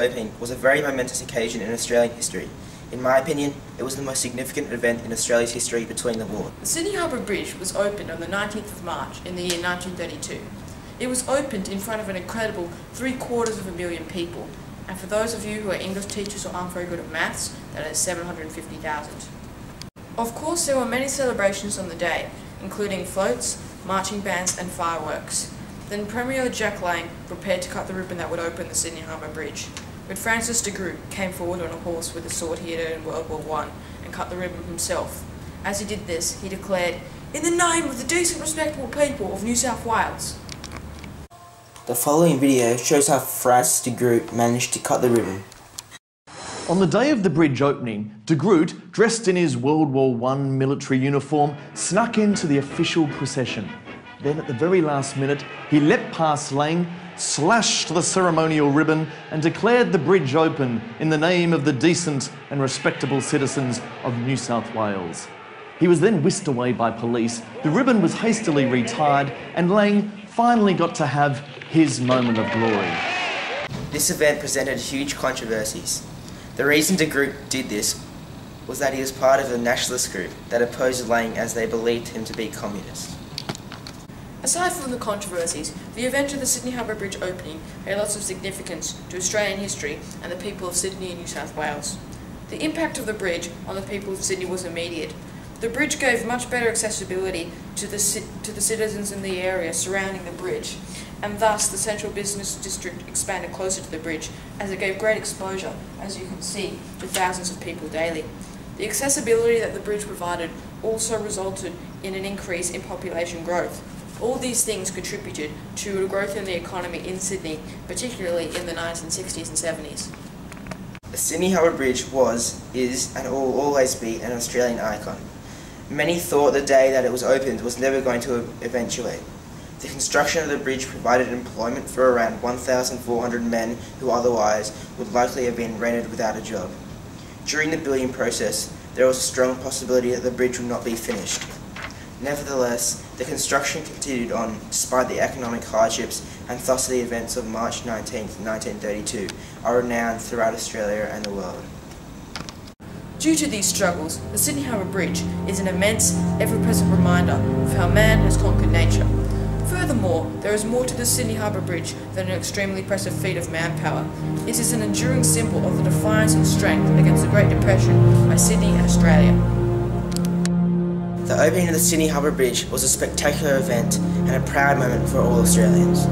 opening was a very momentous occasion in Australian history. In my opinion, it was the most significant event in Australia's history between the wars. The Sydney Harbour Bridge was opened on the 19th of March in the year 1932. It was opened in front of an incredible 750,000 people, and for those of you who are English teachers or aren't very good at maths, that is 750,000. Of course, there were many celebrations on the day, including floats, marching bands and fireworks. Then Premier Jack Lang prepared to cut the ribbon that would open the Sydney Harbour Bridge. But Francis de Groot came forward on a horse with a sword he had earned in World War I and cut the ribbon himself. As he did this, he declared, "In the name of the decent, respectable people of New South Wales." The following video shows how Francis de Groot managed to cut the ribbon. On the day of the bridge opening, de Groot, dressed in his World War I military uniform, snuck into the official procession. Then at the very last minute, he leapt past Lang, slashed the ceremonial ribbon and declared the bridge open in the name of the decent and respectable citizens of New South Wales. He was then whisked away by police, the ribbon was hastily retied and Lang finally got to have his moment of glory. This event presented huge controversies. The reason de Groot did this was that he was part of a nationalist group that opposed Lang as they believed him to be communist. Aside from the controversies, the event of the Sydney Harbour Bridge opening had lots of significance to Australian history and the people of Sydney and New South Wales. The impact of the bridge on the people of Sydney was immediate. The bridge gave much better accessibility to the citizens in the area surrounding the bridge, and thus the central business district expanded closer to the bridge as it gave great exposure, as you can see, to thousands of people daily. The accessibility that the bridge provided also resulted in an increase in population growth. All these things contributed to a growth in the economy in Sydney, particularly in the 1960s and 70s. The Sydney Harbour Bridge was, is, and will always be an Australian icon. Many thought the day that it was opened was never going to eventuate. The construction of the bridge provided employment for around 1,400 men who otherwise would likely have been rendered without a job. During the building process, there was a strong possibility that the bridge would not be finished. Nevertheless, the construction continued on despite the economic hardships, and thus the events of March 19, 1932 are renowned throughout Australia and the world. Due to these struggles, the Sydney Harbour Bridge is an immense, ever-present reminder of how man has conquered nature. Furthermore, there is more to the Sydney Harbour Bridge than an extremely impressive feat of manpower. It is an enduring symbol of the defiance and strength against the Great Depression by Sydney and Australia. The opening of the Sydney Harbour Bridge was a spectacular event and a proud moment for all Australians.